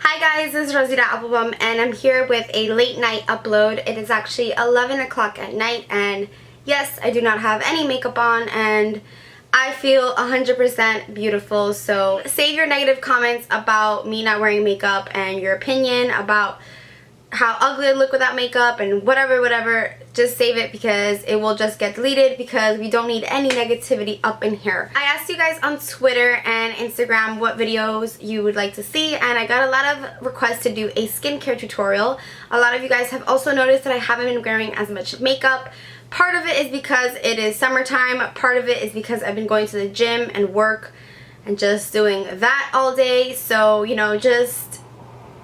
Hi guys, this is Rosie Applebum and I'm here with a late night upload. It is actually 11 o'clock at night and yes, I do not have any makeup on and I feel 100% beautiful. So save your negative comments about me not wearing makeup and your opinion about how ugly I look without makeup and whatever, just save it because it will just get deleted because we don't need any negativity up in here. I asked you guys on Twitter and Instagram what videos you would like to see and I got a lot of requests to do a skincare tutorial. A lot of you guys have also noticed that I haven't been wearing as much makeup. Part of it is because it is summertime, part of it is because I've been going to the gym and work and just doing that all day. So, you know, just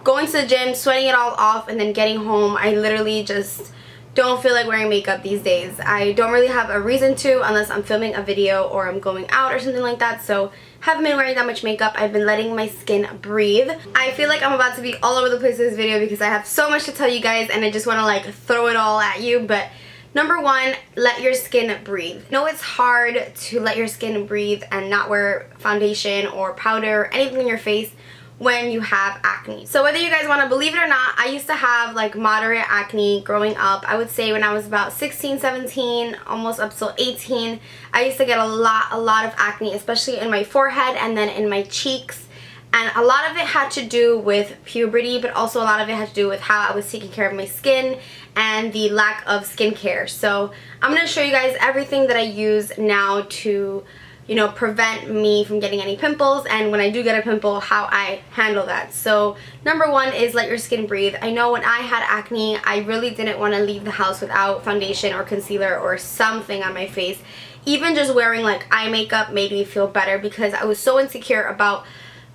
going to the gym, sweating it all off, and then getting home, I literally just don't feel like wearing makeup these days. I don't really have a reason to unless I'm filming a video or I'm going out or something like that, so haven't been wearing that much makeup. I've been letting my skin breathe. I feel like I'm about to be all over the place in this video because I have so much to tell you guys and I just want to like throw it all at you, but number one, let your skin breathe. I know it's hard to let your skin breathe and not wear foundation or powder or anything in your face when you have acne. So whether you guys want to believe it or not, I used to have like moderate acne growing up. I would say when I was about 16, 17, almost up till 18, I used to get a lot of acne, especially in my forehead and then in my cheeks. And a lot of it had to do with puberty, but also a lot of it had to do with how I was taking care of my skin and the lack of skincare. So I'm going to show you guys everything that I use now to, you know, prevent me from getting any pimples, and when I do get a pimple, how I handle that. So number one is let your skin breathe. I know when I had acne, I really didn't want to leave the house without foundation or concealer or something on my face. Even just wearing like eye makeup made me feel better because I was so insecure about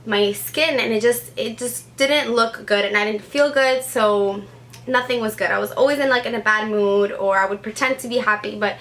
my skin and it just didn't look good and I didn't feel good, so nothing was good. I was always in a bad mood, or I would pretend to be happy, but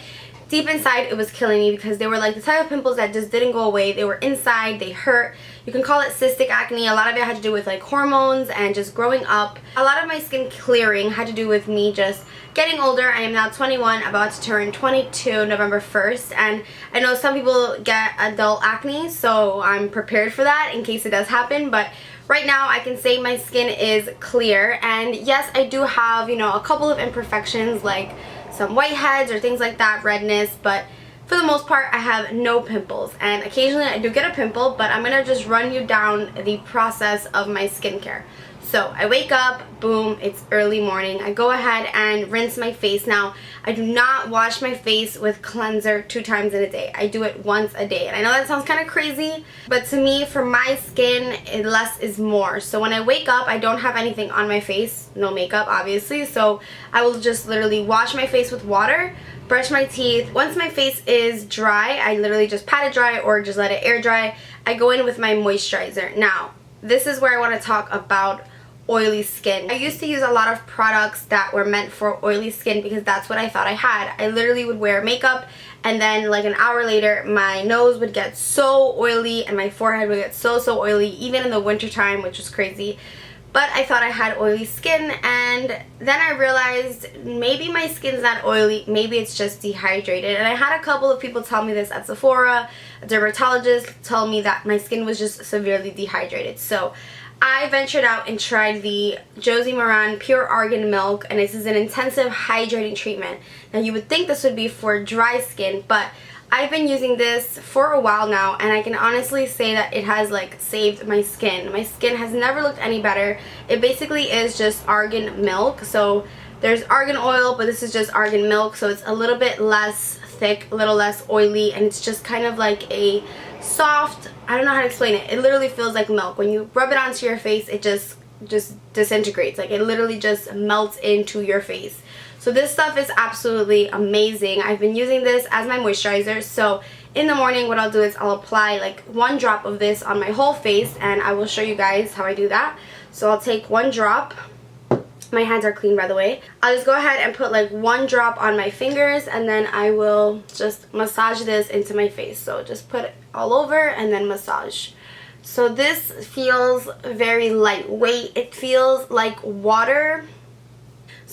deep inside it was killing me because they were like the type of pimples that just didn't go away. They were inside, they hurt. You can call it cystic acne. A lot of it had to do with like hormones and just growing up. A lot of my skin clearing had to do with me just getting older. I am now 21, about to turn 22 November 1st, and I know some people get adult acne, so I'm prepared for that in case it does happen. But right now I can say my skin is clear, and yes, I do have, you know, a couple of imperfections like some whiteheads or things like that, redness, but for the most part I have no pimples. And occasionally I do get a pimple, but I'm gonna just run you down the process of my skincare. So I wake up, boom, it's early morning. I go ahead and rinse my face. Now, I do not wash my face with cleanser 2 times in a day. I do it once a day. And I know that sounds kind of crazy, but to me, for my skin, less is more. So when I wake up, I don't have anything on my face, no makeup, obviously. So I will just literally wash my face with water, brush my teeth. Once my face is dry, I literally just pat it dry or just let it air dry. I go in with my moisturizer. Now, this is where I want to talk about oily skin. I used to use a lot of products that were meant for oily skin because that's what I thought I had. I literally would wear makeup and then like an hour later my nose would get so oily and my forehead would get so oily, even in the winter time, which was crazy. But I thought I had oily skin, and then I realized maybe my skin's not oily, maybe it's just dehydrated. And I had a couple of people tell me this at Sephora. A dermatologist told me that my skin was just severely dehydrated. So I ventured out and tried the Josie Maran Pure Argan Milk, and this is an intensive hydrating treatment. Now you would think this would be for dry skin, but I've been using this for a while now, and I can honestly say that it has like saved my skin. My skin has never looked any better. It basically is just argan milk. So there's argan oil, but this is just argan milk, so it's a little bit less thick, a little less oily, and it's just kind of like a soft, I don't know how to explain it. It literally feels like milk. When you rub it onto your face, it just disintegrates. Like it literally just melts into your face. So this stuff is absolutely amazing. I've been using this as my moisturizer. So in the morning what I'll do is I'll apply like 1 drop of this on my whole face, and I will show you guys how I do that. So I'll take 1 drop. My hands are clean, by the way. I'll just go ahead and put like 1 drop on my fingers, and then I will just massage this into my face. So just put it all over and then massage. So this feels very lightweight. It feels like water.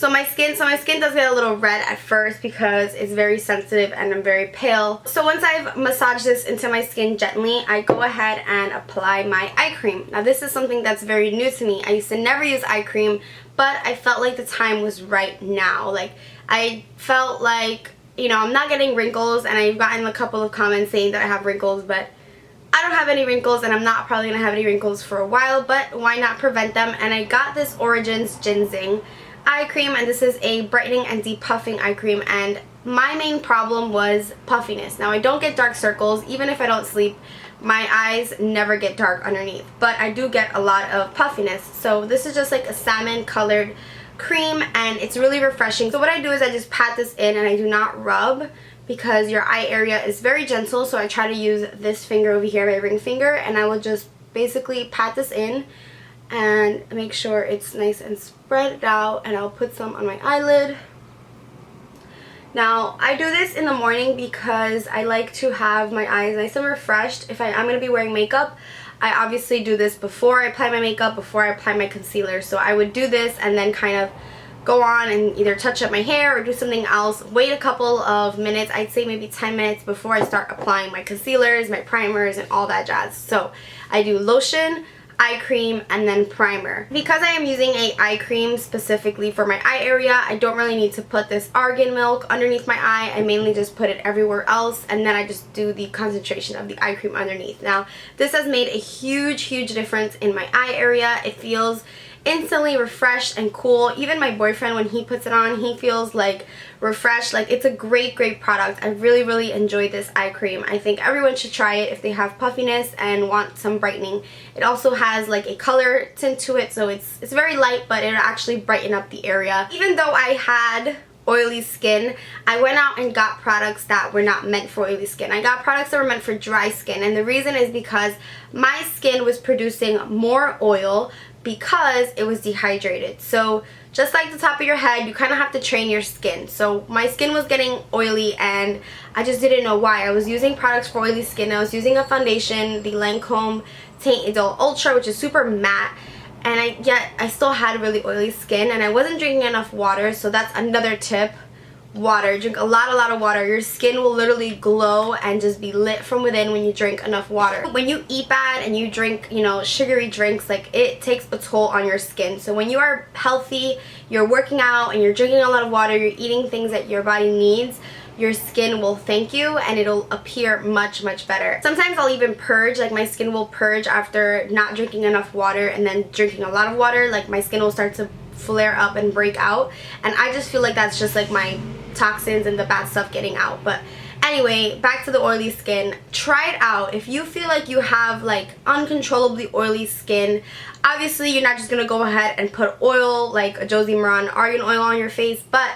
So my skin does get a little red at first because it's very sensitive and I'm very pale. So once I've massaged this into my skin gently, I go ahead and apply my eye cream. Now this is something that's very new to me. I used to never use eye cream, but I felt like the time was right now. Like I felt like, you know, I'm not getting wrinkles, and I've gotten a couple of comments saying that I have wrinkles, but I don't have any wrinkles, and I'm not probably going to have any wrinkles for a while, but why not prevent them? And I got this Origins Gin-Zing eye cream, and this is a brightening and depuffing eye cream, and my main problem was puffiness. Now I don't get dark circles. Even if I don't sleep, my eyes never get dark underneath, but I do get a lot of puffiness. So this is just like a salmon colored cream, and it's really refreshing. So what I do is I just pat this in, and I do not rub because your eye area is very gentle. So I try to use this finger over here, my ring finger, and I will just basically pat this in and make sure it's nice and spread out, and I'll put some on my eyelid. Now I do this in the morning because I like to have my eyes nice and refreshed. If I'm going to be wearing makeup, I obviously do this before I apply my makeup, before I apply my concealer. So I would do this and then kind of go on and either touch up my hair or do something else. Wait a couple of minutes, I'd say maybe 10 minutes before I start applying my concealers, my primers, and all that jazz. So I do lotion, eye cream, and then primer. Because I am using a eye cream specifically for my eye area, I don't really need to put this Argan milk underneath my eye. I mainly just put it everywhere else, and then I just do the concentration of the eye cream underneath. Now this has made a huge difference in my eye area. It feels instantly refreshed and cool. Even my boyfriend, when he puts it on, he feels like refreshed. Like, it's a great product. I really enjoyed this eye cream. I think everyone should try it if they have puffiness and want some brightening. It also has like a color tint to it, so it's very light, but it'll actually brighten up the area. Even though I had oily skin, I went out and got products that were not meant for oily skin. I got products that were meant for dry skin, and the reason is because my skin was producing more oil because it was dehydrated. So just like the top of your head, you kind of have to train your skin. So my skin was getting oily, and I just didn't know why. I was using products for oily skin. I was using a foundation, the Lancome Bi-Facil Ultra, which is super matte, and yet I still had really oily skin, and I wasn't drinking enough water. So that's another tip. Water. Drink a lot of water. Your skin will literally glow and just be lit from within when you drink enough water. When you eat bad and you drink, you know, sugary drinks, like, it takes a toll on your skin. So when you are healthy, you're working out and you're drinking a lot of water, you're eating things that your body needs, your skin will thank you, and it'll appear much better. Sometimes I'll even purge, like my skin will purge after not drinking enough water and then drinking a lot of water. Like, my skin will start to flare up and break out, and I just feel like that's just like my toxins and the bad stuff getting out. But anyway, back to the oily skin. Try it out. If you feel like you have like uncontrollably oily skin, obviously you're not just gonna go ahead and put oil like a Josie Maran Argan oil on your face, but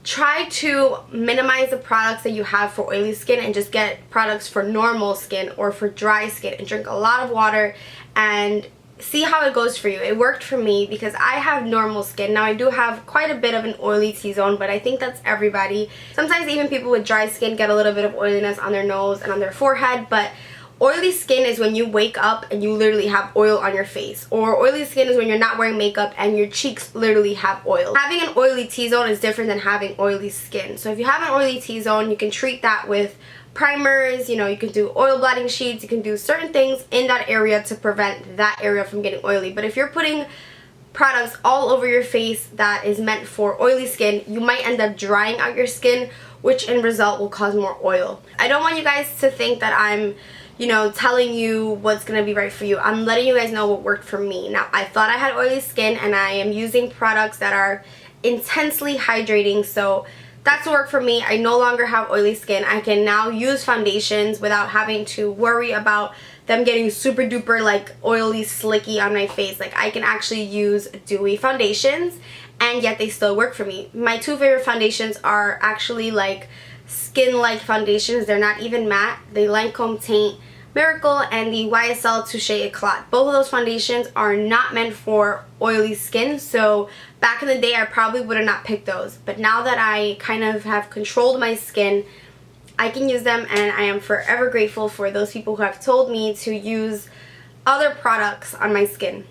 try to minimize the products that you have for oily skin and just get products for normal skin or for dry skin, and drink a lot of water and see how it goes for you. It worked for me because I have normal skin. Now I do have quite a bit of an oily T-zone, but I think that's everybody. Sometimes even people with dry skin get a little bit of oiliness on their nose and on their forehead, but oily skin is when you wake up and you literally have oil on your face. Or oily skin is when you're not wearing makeup and your cheeks literally have oil. Having an oily T-zone is different than having oily skin. So if you have an oily T-zone, you can treat that with primers, you know, you can do oil blotting sheets, you can do certain things in that area to prevent that area from getting oily. But if you're putting products all over your face that is meant for oily skin, you might end up drying out your skin, which in result will cause more oil. I don't want you guys to think that I'm, you know, telling you what's gonna be right for you. I'm letting you guys know what worked for me. Now, I thought I had oily skin, and I am using products that are intensely hydrating, so that's what worked for me. I no longer have oily skin. I can now use foundations without having to worry about them getting super duper like oily slicky on my face. Like, I can actually use dewy foundations and yet they still work for me. My two favorite foundations are actually like skin-like foundations. They're not even matte. The Lancome Taint Miracle and the YSL Touche Eclat. Both of those foundations are not meant for oily skin, so back in the day I probably would have not picked those. But now that I kind of have controlled my skin, I can use them, and I am forever grateful for those people who have told me to use other products on my skin.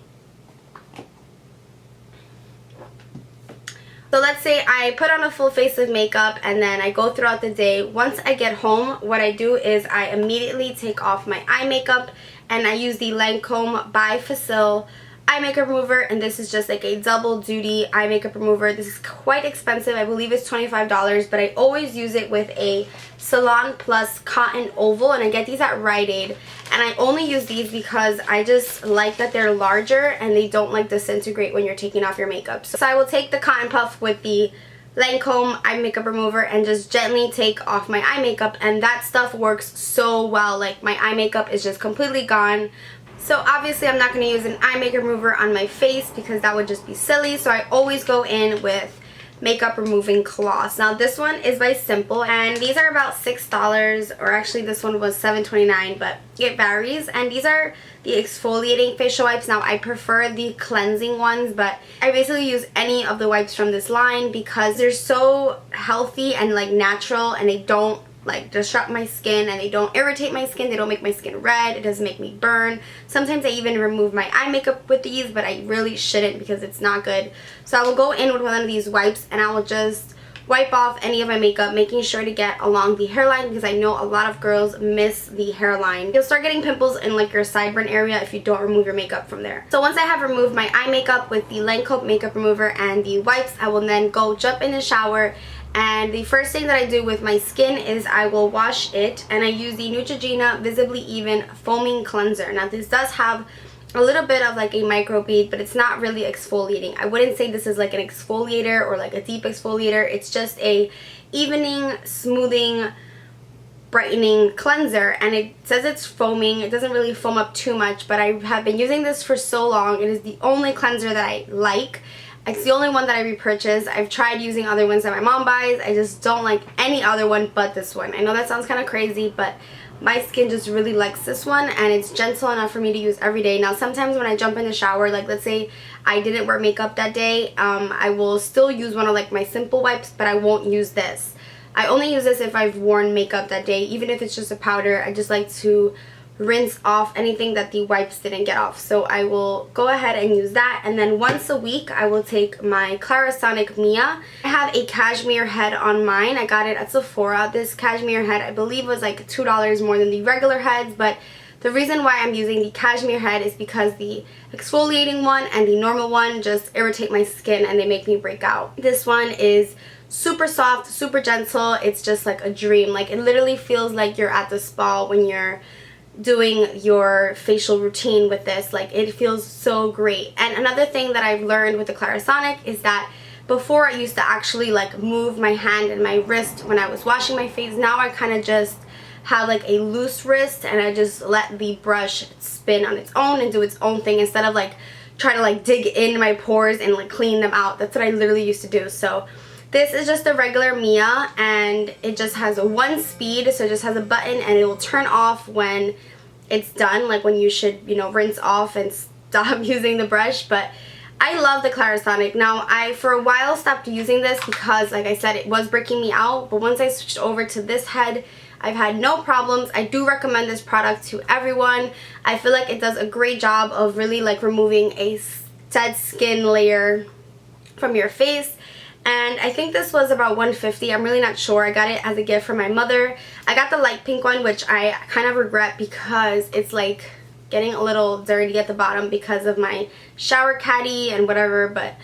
So let's say I put on a full face of makeup and then I go throughout the day. Once I get home, what I do is I immediately take off my eye makeup and I use the Lancome Bi-Facil Eye Makeup Remover, and this is just like a double duty eye makeup remover. This is quite expensive. I believe it's $25, but I always use it with a Salon Plus Cotton Oval, and I get these at Rite Aid. And I only use these because I just like that they're larger and they don't like disintegrate when you're taking off your makeup. So I will take the cotton puff with the Lancome eye makeup remover and just gently take off my eye makeup, and that stuff works so well. Like, my eye makeup is just completely gone. So obviously I'm not going to use an eye makeup remover on my face because that would just be silly. So I always go in with makeup removing cloths. Now this one is by Simple, and these are about $6, or actually this one was $7.29, but it varies. And these are the exfoliating facial wipes. Now I prefer the cleansing ones, but I basically use any of the wipes from this line because they're so healthy and like natural, and they don't like disrupt my skin, and they don't irritate my skin. They don't make my skin red. It doesn't make me burn. Sometimes I even remove my eye makeup with these, but I really shouldn't because it's not good. So I will go in with one of these wipes and I will just wipe off any of my makeup, making sure to get along the hairline because I know a lot of girls miss the hairline. You'll start getting pimples in like your sideburn area if you don't remove your makeup from there. So once I have removed my eye makeup with the Lancome makeup remover and the wipes, I will then go jump in the shower. And the first thing that I do with my skin is I will wash it, and I use the Neutrogena Visibly Even Foaming Cleanser. Now this does have a little bit of like a microbead, but it's not really exfoliating. I wouldn't say this is like an exfoliator or like a deep exfoliator. It's just a evening, smoothing, brightening cleanser, and it says it's foaming. It doesn't really foam up too much, but I have been using this for so long. It is the only cleanser that I like. It's the only one that I repurchase. I've tried using other ones that my mom buys. I just don't like any other one but this one. I know that sounds kind of crazy, but my skin just really likes this one, and it's gentle enough for me to use every day. Now sometimes when I jump in the shower, like let's say I didn't wear makeup that day, I will still use one of like my Simple wipes, but I won't use this. I only use this if I've worn makeup that day, even if it's just a powder. I just like to rinse off anything that the wipes didn't get off. So I will go ahead and use that, and then once a week I will take my Clarisonic Mia. I have a cashmere head on mine. I got it at Sephora. This cashmere head I believe was like $2 more than the regular heads, but the reason why I'm using the cashmere head is because the exfoliating one and the normal one just irritate my skin and they make me break out. This one is super soft, super gentle. It's just like a dream. Like, it literally feels like you're at the spa when you're doing your facial routine with this. Like, it feels so great. And another thing that I've learned with the Clarisonic is that before I used to actually like move my hand and my wrist when I was washing my face. Now I kind of just have like a loose wrist, and I just let the brush spin on its own and do its own thing instead of like try to like dig in my pores and like clean them out. That's what I literally used to do. So this is just a regular Mia, and it just has a 1 speed, so it just has a button, and it will turn off when it's done, like when you should, you know, rinse off and stop using the brush. But I love the Clarisonic. Now, I for a while stopped using this because, like I said, it was breaking me out, but once I switched over to this head, I've had no problems. I do recommend this product to everyone. I feel like it does a great job of really like removing a dead skin layer from your face. And I think this was about $150. I'm really not sure. I got it as a gift from my mother. I got the light pink one, which I kind of regret because it's like getting a little dirty at the bottom because of my shower caddy and whatever, but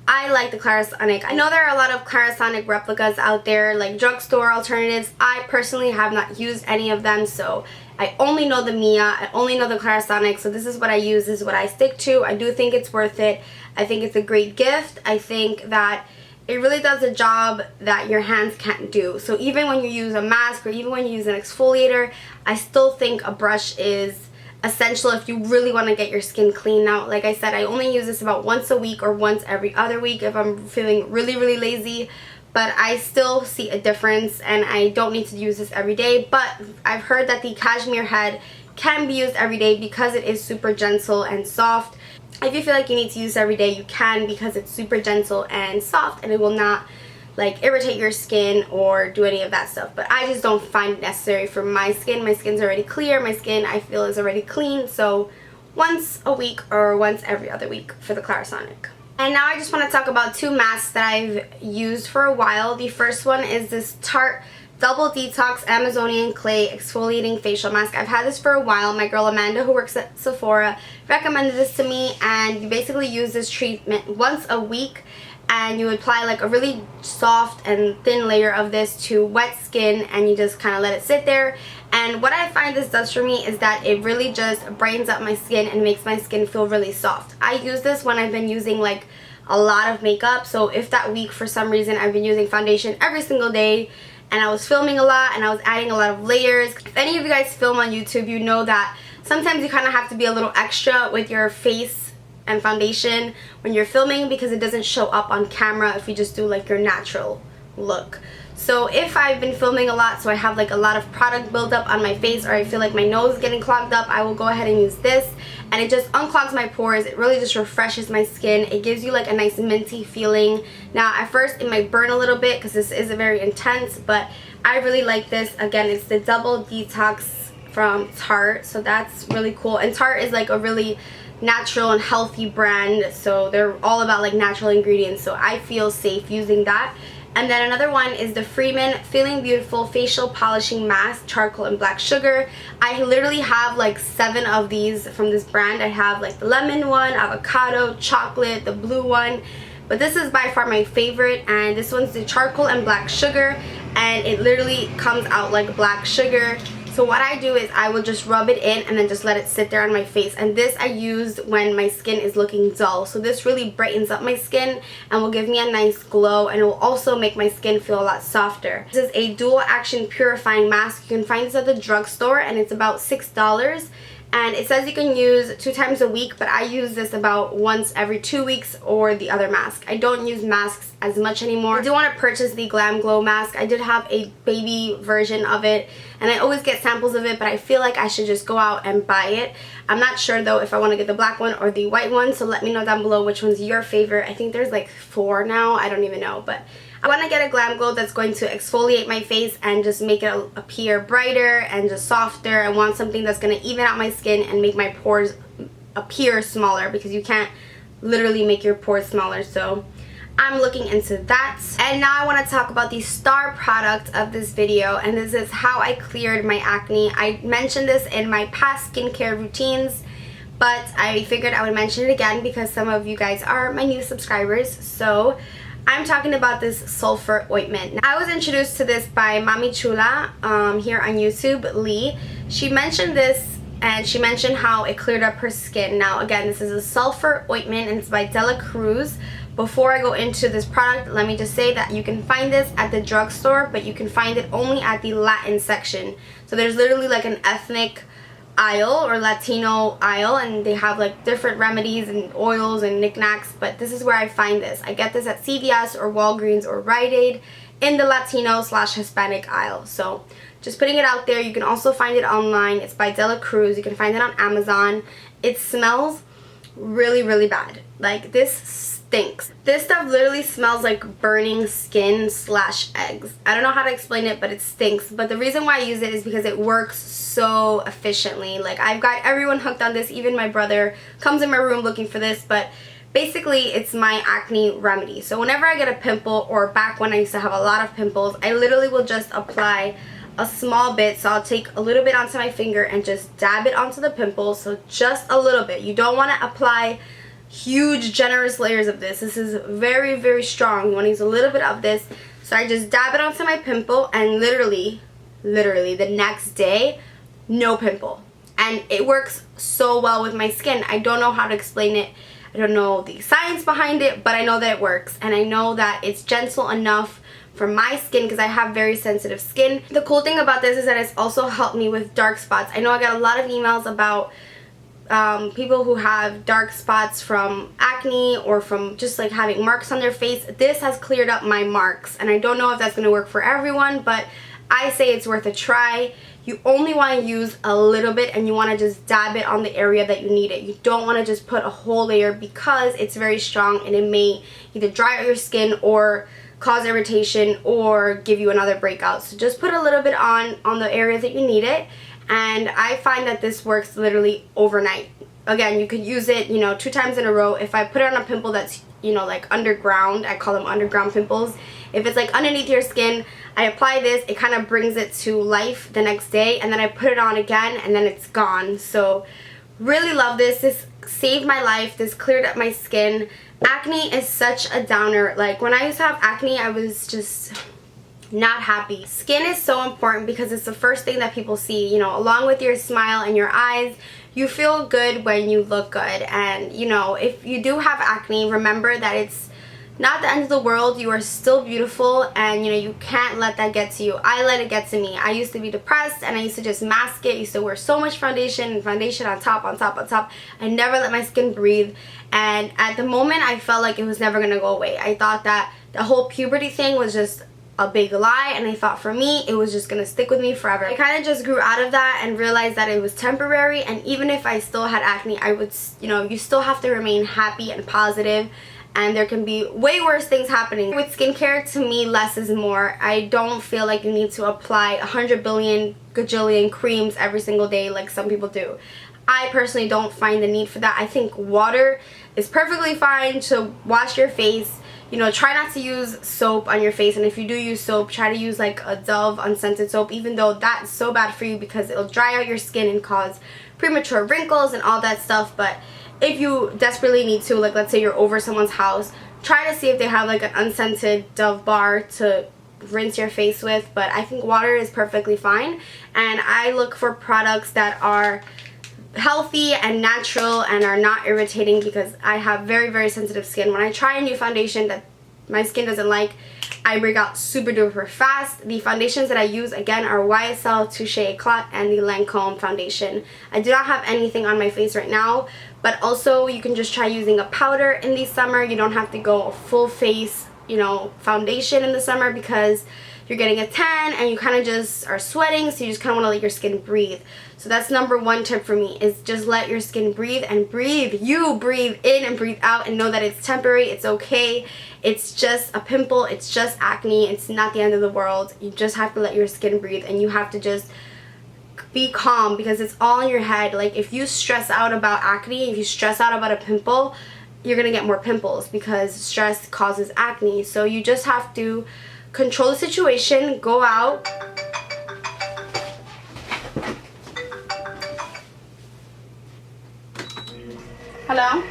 I like the Clarisonic. I know there are a lot of Clarisonic replicas out there, like drugstore alternatives. I personally have not used any of them, so I only know the Mia. I only know the Clarisonic, so this is what I use. This is what I stick to. I do think it's worth it. I think it's a great gift. I think that it really does a job that your hands can't do. So even when you use a mask or even when you use an exfoliator, I still think a brush is essential if you really want to get your skin clean. Now, like I said, I only use this about once a week or once every other week if I'm feeling really, really lazy. But I still see a difference, and I don't need to use this every day. But I've heard that the cashmere head can be used every day because it is super gentle and soft. If you feel like you need to use it every day, you can, because it's super gentle and soft and it will not like irritate your skin or do any of that stuff. But I just don't find it necessary for my skin. My skin's already clear. My skin, I feel, is already clean. So once a week or once every other week for the Clarisonic. And now I just want to talk about two masks that I've used for a while. The first one is this Tarte Double Detox Amazonian Clay Exfoliating Facial Mask. I've had this for a while. My girl Amanda, who works at Sephora, recommended this to me, and you basically use this treatment once a week, and you apply like a really soft and thin layer of this to wet skin, and you just kind of let it sit there. And what I find this does for me is that it really just brightens up my skin and makes my skin feel really soft. I use this when I've been using like a lot of makeup. So if that week for some reason I've been using foundation every single day and I was filming a lot and I was adding a lot of layers. If any of you guys film on YouTube, you know that sometimes you kind of have to be a little extra with your face and foundation when you're filming, because it doesn't show up on camera if you just do like your natural look. So if I've been filming a lot, so I have like a lot of product buildup on my face, or I feel like my nose is getting clogged up, I will go ahead and use this, and it just unclogs my pores. It really just refreshes my skin. It gives you like a nice minty feeling. Now at first it might burn a little bit because this is very intense, but I really like this. Again, it's the Double Detox from Tarte, so that's really cool. And Tarte is like a really natural and healthy brand, so they're all about like natural ingredients, so I feel safe using that. And then another one is the Freeman Feeling Beautiful Facial Polishing Mask, Charcoal and Black Sugar. I literally have like 7 of these from this brand. I have like the lemon one, avocado, chocolate, the blue one. But this is by far my favorite, and this one's the Charcoal and Black Sugar, and it literally comes out like black sugar. So what I do is I will just rub it in and then just let it sit there on my face. And this I use when my skin is looking dull. So this really brightens up my skin and will give me a nice glow, and it will also make my skin feel a lot softer. This is a dual action purifying mask. You can find this at the drugstore, and it's about $6. And it says you can use 2 times a week, but I use this about once every 2 weeks, or the other mask. I don't use masks as much anymore. I do want to purchase the Glam Glow mask. I did have a baby version of it, and I always get samples of it, but I feel like I should just go out and buy it. I'm not sure though if I want to get the black one or the white one, so let me know down below which one's your favorite. I think there's like 4 now. I don't even know, but I want to get a Glam Glow that's going to exfoliate my face and just make it appear brighter and just softer. I want something that's going to even out my skin and make my pores appear smaller, because you can't literally make your pores smaller. So I'm looking into that. And now I want to talk about the star product of this video, and this is how I cleared my acne. I mentioned this in my past skincare routines, but I figured I would mention it again because some of you guys are my new subscribers. So I'm talking about this Sulfur ointment. I was introduced to this by Mami Chula here on YouTube, Lee. She mentioned this, and she mentioned how it cleared up her skin. Now again, this is a Sulfur ointment, and it's by Cruz. Before I go into this product, let me just say that you can find this at the drugstore, but you can find it only at the Latin section. So there's literally like an ethnic aisle or Latino aisle, and they have like different remedies and oils and knickknacks, but this is where I find this. I get this at CVS or Walgreens or Rite Aid in the Latino/Hispanic aisle. So just putting it out there. You can also find it online. It's by Cruz. You can find it on Amazon. It smells really, really bad. Like, this stinks. This stuff literally smells like burning skin / eggs. I don't know how to explain it, but it stinks. But the reason why I use it is because it works so efficiently. Like, I've got everyone hooked on this. Even my brother comes in my room looking for this. But basically, it's my acne remedy. So whenever I get a pimple, or back when I used to have a lot of pimples, I literally will just apply a small bit. So I'll take a little bit onto my finger and just dab it onto the pimple. So just a little bit. You don't want to apply huge generous layers of this. This is very, very strong. You want to use a little bit of this. So I just dab it onto my pimple, and literally the next day, no pimple. And it works so well with my skin. I don't know how to explain it. I don't know the science behind it, but I know that it works, and I know that it's gentle enough for my skin because I have very sensitive skin. The cool thing about this is that it's also helped me with dark spots. I know I got a lot of emails about people who have dark spots from acne or from just like having marks on their face. This has cleared up my marks, and I don't know if that's going to work for everyone, but I say it's worth a try. You only want to use a little bit, and you want to just dab it on the area that you need it. You don't want to just put a whole layer because it's very strong and it may either dry out your skin or cause irritation or give you another breakout. So just put a little bit on the area that you need it, and I find that this works literally overnight. again, you could use it, you know, 2 times in a row. If I put it on a pimple that's, you know, like underground, I call them underground pimples. If it's like underneath your skin, I apply this, it kind of brings it to life the next day, and then I put it on again and then it's gone. So really love this. This saved my life. This cleared up my skin. Acne is such a downer. Like when I used to have acne, I was just not happy. Skin is so important because it's the first thing that people see, you know, along with your smile and your eyes. You feel good when you look good. And you know, if you do have acne, remember that it's not the end of the world. You are still beautiful, and you know, you can't let that get to you. I let it get to me. I used to be depressed and I used to just mask it. I used to wear so much foundation and foundation on top, on top, on top. I never let my skin breathe, and at the moment I felt like it was never gonna go away. I thought that the whole puberty thing was just a big lie, and I thought for me it was just gonna stick with me forever. I kind of just grew out of that and realized that it was temporary, and even if I still had acne, I would, you know, you still have to remain happy and positive, and there can be way worse things happening. With skincare, to me, less is more. I don't feel like you need to apply 100 billion gajillion creams every single day like some people do. I personally don't find the need for that. I think water is perfectly fine to wash your face. You know, try not to use soap on your face, and if you do use soap, try to use like a Dove unscented soap, even though that's so bad for you because it'll dry out your skin and cause premature wrinkles and all that stuff. But if you desperately need to, like let's say you're over someone's house, try to see if they have like an unscented Dove bar to rinse your face with. But I think water is perfectly fine, and I look for products that are healthy and natural and are not irritating because I have very, very sensitive skin. When I try a new foundation that my skin doesn't like, I break out super duper fast. The foundations that I use again are YSL, Touche Eclat, and the Lancome foundation. I do not have anything on my face right now, but also you can just try using a powder in the summer. You don't have to go a full face, you know, foundation in the summer because you're getting a tan and you kind of just are sweating, so you just kind of want to let your skin breathe. So that's number 1 tip for me, is just let your skin breathe and breathe. You breathe in and breathe out and know that it's temporary, it's okay. It's just a pimple, it's just acne, it's not the end of the world. You just have to let your skin breathe, and you have to just be calm because it's all in your head. Like if you stress out about acne, if you stress out about a pimple, you're gonna get more pimples because stress causes acne. So you just have to control the situation, go out. Hello?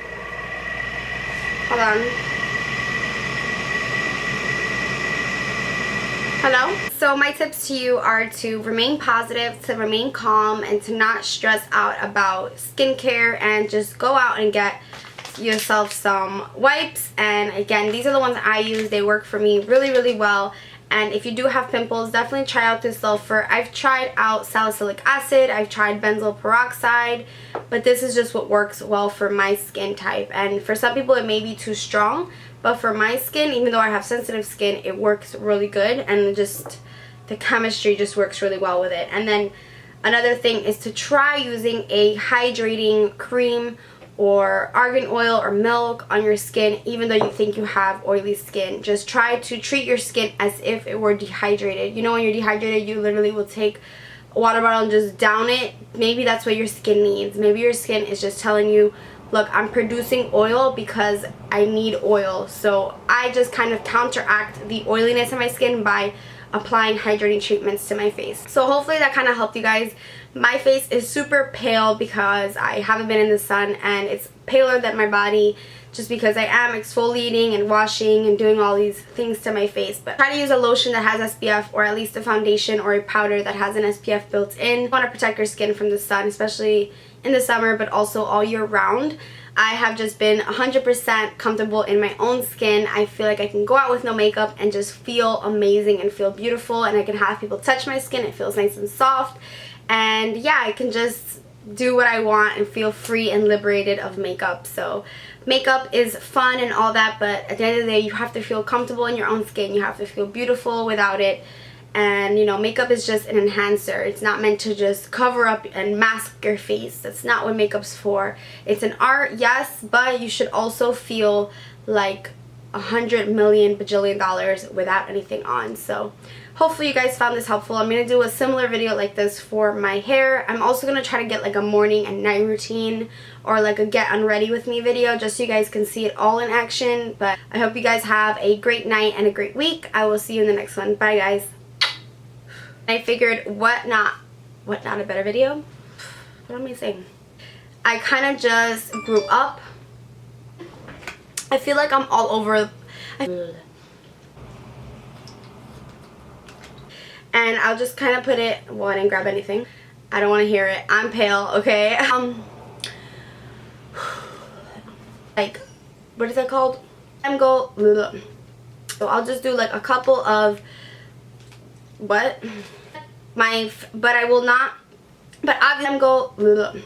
Hold on. Hello? So my tips to you are to remain positive, to remain calm, and to not stress out about skincare, and just go out and get yourself some wipes. And again, these are the ones I use. They work for me really, really well. And if you do have pimples, definitely try out this Sulfur. I've tried out salicylic acid, I've tried benzoyl peroxide, but this is just what works well for my skin type. And for some people it may be too strong, but for my skin, even though I have sensitive skin, it works really good, and just the chemistry just works really well with it. And then another thing is to try using a hydrating cream or argan oil or milk on your skin, even though you think you have oily skin. Just try to treat your skin as if it were dehydrated. You know, when you're dehydrated, you literally will take a water bottle and just down it. Maybe that's what your skin needs. Maybe your skin is just telling you, look, I'm producing oil because I need oil. So I just kind of counteract the oiliness in my skin by applying hydrating treatments to my face. So hopefully that kind of helped you guys. My face is super pale because I haven't been in the sun, and it's paler than my body just because I am exfoliating and washing and doing all these things to my face. But try to use a lotion that has SPF, or at least a foundation or a powder that has an SPF built in. You want to protect your skin from the sun, especially in the summer, but also all year round. I have just been 100% comfortable in my own skin. I feel like I can go out with no makeup and just feel amazing and feel beautiful, and I can have people touch my skin. It feels nice and soft. And yeah, I can just do what I want and feel free and liberated of makeup. So makeup is fun and all that, but at the end of the day, you have to feel comfortable in your own skin. You have to feel beautiful without it. And you know, makeup is just an enhancer. It's not meant to just cover up and mask your face. That's not what makeup's for. It's an art, yes, but you should also feel like $100 million bajillion without anything on. So hopefully you guys found this helpful. I'm going to do a similar video like this for my hair. I'm also going to try to get like a morning and night routine or like a get unready with me video just so you guys can see it all in action. But I hope you guys have a great night and a great week. I will see you in the next one. Bye guys. I figured what not a better video? What am I saying? I kind of just grew up. I feel like I'm all over. And I'll just kind of put it, well, I didn't grab anything. I don't want to hear it. I'm pale, okay? Like, what is that called? So I'll just do like a couple of, but I will not, but obviously